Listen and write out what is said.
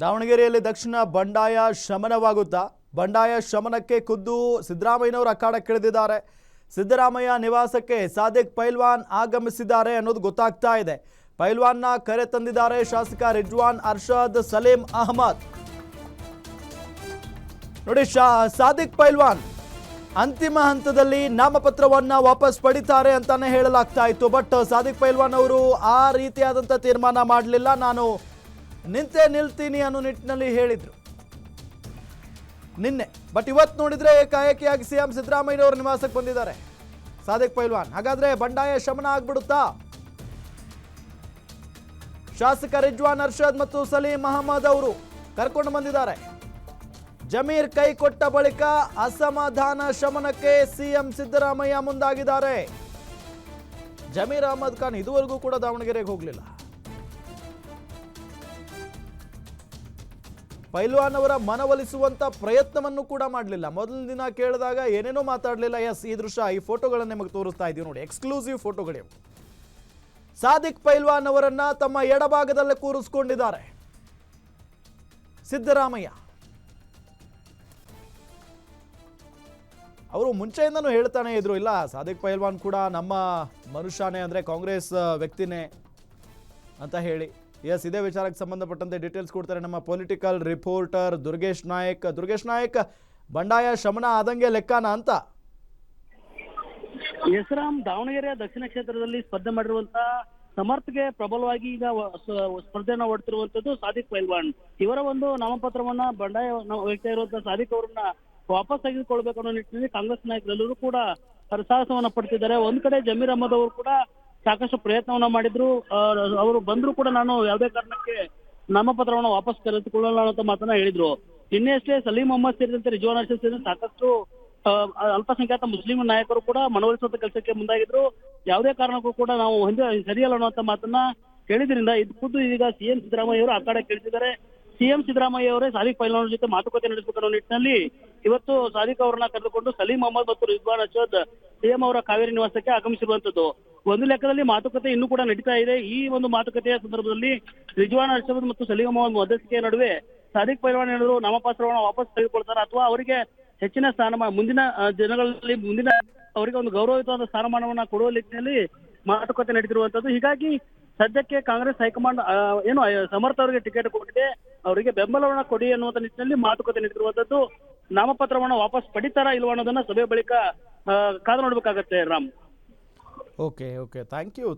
ದಾವಣಗೆರೆಯಲ್ಲಿ ದಕ್ಷಿಣ ಬಂಡಾಯ ಶಮನವಾಗುತ್ತಾ ಬಂಡಾಯ ಶಮನಕ್ಕೆ ಖುದ್ದು ಸಿದ್ದರಾಮಯ್ಯನವರು ಅಖಾಡಕ್ಕಿಳಿದಿದ್ದಾರೆ. ಸಿದ್ದರಾಮಯ್ಯ ನಿವಾಸಕ್ಕೆ ಸಾದಿಕ್ ಪೈಲ್ವಾನ್ ಆಗಮಿಸಿದ್ದಾರೆ ಅನ್ನೋದು ಗೊತ್ತಾಗ್ತಾ ಇದೆ. ಪೈಲ್ವಾನ್ನ ಕರೆ ತಂದಿದ್ದಾರೆ ಶಾಸಕ ರಿಜ್ವಾನ್ ಅರ್ಷದ್ ಸಲೀಂ ಅಹಮದ್. ನೋಡಿ, ಸಾದಿಕ್ ಪೈಲ್ವಾನ್ ಅಂತಿಮ ಹಂತದಲ್ಲಿ ನಾಮಪತ್ರವನ್ನ ವಾಪಸ್ ಪಡಿತಾರೆ ಅಂತಾನೆ ಹೇಳಲಾಗ್ತಾ ಇತ್ತು. ಬಟ್ ಸಾದಿಕ್ ಪೈಲ್ವಾನ್ ಅವರು ಆ ರೀತಿಯಾದಂಥ ತೀರ್ಮಾನ ಮಾಡಲಿಲ್ಲ. ನಾನು ನಿಂತೇ ನಿಲ್ತೀನಿ ಅನ್ನೋ ನಿಟ್ಟಿನಲ್ಲಿ ಹೇಳಿದ್ರು ನಿನ್ನೆ. ಬಟ್ ಇವತ್ತು ನೋಡಿದ್ರೆ ಏಕಾಏಕಿಯಾಗಿ ಸಿಎಂ ಸಿದ್ದರಾಮಯ್ಯನವರು ನಿವಾಸಕ್ಕೆ ಬಂದಿದ್ದಾರೆ ಸಾದಿಕ್ ಪೈಲ್ವಾನ್. ಹಾಗಾದ್ರೆ ಬಂಡಾಯ ಶಮನ ಆಗ್ಬಿಡುತ್ತಾ? ಶಾಸಕ ರಿಜ್ವಾನ್ ಅರ್ಷದ್ ಮತ್ತು ಸಲೀಂ ಅಹಮದ್ ಅವರು ಕರ್ಕೊಂಡು ಬಂದಿದ್ದಾರೆ. ಜಮೀರ್ ಕೈ ಕೊಟ್ಟ ಬಳಿಕ ಅಸಮಾಧಾನ ಶಮನಕ್ಕೆ ಸಿಎಂ ಸಿದ್ದರಾಮಯ್ಯ ಮುಂದಾಗಿದ್ದಾರೆ. ಜಮೀರ್ ಅಹಮದ್ ಖಾನ್ ಇದುವರೆಗೂ ಕೂಡ ದಾವಣಗೆರೆಗೆ ಹೋಗಲಿಲ್ಲ. ಪೈಲ್ವಾನ್ ಅವರ ಮನವೊಲಿಸುವಂತ ಪ್ರಯತ್ನವನ್ನು ಕೂಡ ಮಾಡಲಿಲ್ಲ. ಮೊದಲನೇ ದಿನ ಕೇಳಿದಾಗ ಏನೇನೋ ಮಾತಾಡಲಿಲ್ಲ. ಎಸ್, ಈ ದೃಶ್ಯ, ಈ ಫೋಟೋಗಳನ್ನು ನಿಮಗೆ ತೋರಿಸ್ತಾ ಇದೀವಿ ನೋಡಿ, ಎಕ್ಸ್ಕ್ಲೂಸಿವ್ ಫೋಟೋಗಳಿವೆ. ಸಾದಿಕ್ ಪೈಲ್ವಾನ್ ಅವರನ್ನ ತಮ್ಮ ಎಡಭಾಗದಲ್ಲೇ ಕೂರಿಸಿಕೊಂಡಿದ್ದಾರೆ ಸಿದ್ದರಾಮಯ್ಯ. ಅವರು ಮುಂಚೆಯಿಂದನೂ ಹೇಳ್ತಾನೆ ಇದ್ರು, ಇಲ್ಲ ಸಾದಿಕ್ ಪೈಲ್ವಾನ್ ಕೂಡ ನಮ್ಮ ಮನುಷ್ಯನೇ, ಅಂದರೆ ಕಾಂಗ್ರೆಸ್ ವ್ಯಕ್ತಿನೇ ಅಂತ ಹೇಳಿ. ಎಸ್, ಇದೇ ವಿಚಾರಕ್ಕೆ ಸಂಬಂಧಪಟ್ಟಂತೆ ಡೀಟೇಲ್ಸ್ ಕೊಡ್ತಾರೆ ನಮ್ಮ ಪೊಲಿಟಿಕಲ್ ರಿಪೋರ್ಟರ್ ದುರ್ಗೇಶ್ ನಾಯಕ್. ದುರ್ಗೇಶ್ ನಾಯಕ್, ಬಂಡಾಯ ಶಮನ ಆದಂಗೆ ಲೆಕ್ಕನ ಅಂತ? ಯಶರಾಮ್, ದಾವಣಗೆರೆ ದಕ್ಷಿಣ ಕ್ಷೇತ್ರದಲ್ಲಿ ಸ್ಪರ್ಧೆ ಮಾಡಿರುವಂತಹ ಸಮರ್ಥಗೆ ಪ್ರಬಲವಾಗಿ ಈಗ ಸ್ಪರ್ಧೆಯನ್ನ ಓಡ್ತಿರುವಂತದ್ದು ಸಾದಿಕ್ ಪೈಲ್ವಾನ್. ಇವರ ಒಂದು ನಾಮಪತ್ರವನ್ನ ಬಂಡಾಯ ವ್ಯಕ್ತಿ ಇರುವಂತಹ ಸಾದಿಕ್ ಅವರನ್ನ ವಾಪಸ್ ತೆಗೆದುಕೊಳ್ಬೇಕು ಅನ್ನೋ ನಿಟ್ಟಿನಲ್ಲಿ ಕಾಂಗ್ರೆಸ್ ನಾಯಕರೆಲ್ಲರೂ ಕೂಡ ಹರಸಾಹಸವನ್ನ ಪಡ್ತಿದ್ದಾರೆ. ಒಂದ್ ಕಡೆ ಜಮೀರ್ ಅಹಮದ್ ಅವರು ಕೂಡ ಸಾಕಷ್ಟು ಪ್ರಯತ್ನವನ್ನ ಮಾಡಿದ್ರು. ಅವರು ಬಂದ್ರು ಕೂಡ ನಾನು ಯಾವುದೇ ಕಾರಣಕ್ಕೆ ನಾಮಪತ್ರವನ್ನ ವಾಪಸ್ ತೆಗೆದುಕೊಳ್ಳಲ್ಲ ಅನ್ನೋ ಮಾತನ್ನ ಹೇಳಿದ್ರು. ನಿನ್ನೆಯಷ್ಟೇ ಸಲೀಂ ಅಹಮದ್ ಸೇರಿದಂತೆ ರಿಜ್ವಾನ್ ಅರ್ಷದ್ ಸೇರಿದಂತೆ ಸಾಕಷ್ಟು ಅಲ್ಪಸಂಖ್ಯಾತ ಮುಸ್ಲಿಂ ನಾಯಕರು ಕೂಡ ಮನವೊಲಿಸುವಂತ ಕೆಲಸಕ್ಕೆ ಮುಂದಾಗಿದ್ರು. ಯಾವುದೇ ಕಾರಣಕ್ಕೂ ಕೂಡ ನಾವು ಸರಿಯಲ್ಲ ಅನ್ನುವಂತ ಮಾತನ್ನ ಹೇಳಿದ್ರಿಂದ ಇದು ಖುದ್ದು ಈಗ ಸಿಎಂ ಸಿದ್ದರಾಮಯ್ಯ ಅವರು ಅಖಾಡ ಕೇಳಿಸಿದ್ದಾರೆ. ಸಿಎಂ ಸಿದ್ದರಾಮಯ್ಯ ಅವರೇ ಸಾದಿಕ್ ಪೈಲ್ವಾನ್ ಜೊತೆ ಮಾತುಕತೆ ನಡೆಸಬೇಕು ಅನ್ನೋ ನಿಟ್ಟಿನಲ್ಲಿ ಇವತ್ತು ಸಾದಿಕ್ ಅವರನ್ನ ಕರೆದುಕೊಂಡು ಸಲೀಂ ಅಹಮದ್ ಮತ್ತು ರಿಜ್ವಾನ್ ಅರ್ಷದ್ ಸಿಎಂ ಅವರ ಕಾವೇರಿ ನಿವಾಸಕ್ಕೆ ಆಗಮಿಸಿರುವಂತದ್ದು. ಒಂದು ಲೆಕ್ಕದಲ್ಲಿ ಮಾತುಕತೆ ಇನ್ನೂ ಕೂಡ ನಡೀತಾ ಇದೆ. ಈ ಒಂದು ಮಾತುಕತೆಯ ಸಂದರ್ಭದಲ್ಲಿ ರಿಜ್ವಾನ್ ಅರ್ಷದ್ ಮತ್ತು ಸಲೀಂ ಅಹಮದ್ ಮಧ್ಯಸ್ಥಿಕೆಯ ನಡುವೆ ಸಾದಿಕ್ ಪೈಲ್ವಾನ್ ಏನಾದ್ರು ನಾಮಪತ್ರವನ್ನು ವಾಪಸ್ ತೆಗೆದುಕೊಳ್ತಾರೆ ಅಥವಾ ಅವರಿಗೆ ಹೆಚ್ಚಿನ ಸ್ಥಾನಮಾನ ಮುಂದಿನ ದಿನಗಳಲ್ಲಿ ಅವರಿಗೆ ಒಂದು ಗೌರವಯುತವಾದ ಸ್ಥಾನಮಾನವನ್ನ ಕೊಡುವ ನಿಟ್ಟಿನಲ್ಲಿ ಮಾತುಕತೆ ನಡೆದಿರುವಂತದ್ದು. ಹೀಗಾಗಿ ಸದ್ಯಕ್ಕೆ ಕಾಂಗ್ರೆಸ್ ಹೈಕಮಾಂಡ್ ಏನು ಸಮರ್ಥ ಅವರಿಗೆ ಟಿಕೆಟ್ ಕೊಟ್ಟಿದೆ, ಅವರಿಗೆ ಬೆಂಬಲವನ್ನ ಕೊಡಿ ಅನ್ನುವಂತ ನಿಟ್ಟಿನಲ್ಲಿ ಮಾತುಕತೆ ನಡೆದಿರುವಂತದ್ದು. ನಾಮಪತ್ರವನ್ನ ವಾಪಸ್ ಪಡಿತಾರಾ ಇಲ್ವಾ ಅನ್ನೋದನ್ನ ಸಭೆ ಬಳಿಕ ಕಾದು ನೋಡ್ಬೇಕಾಗತ್ತೆ ರಾಮ್. Okay, thank you.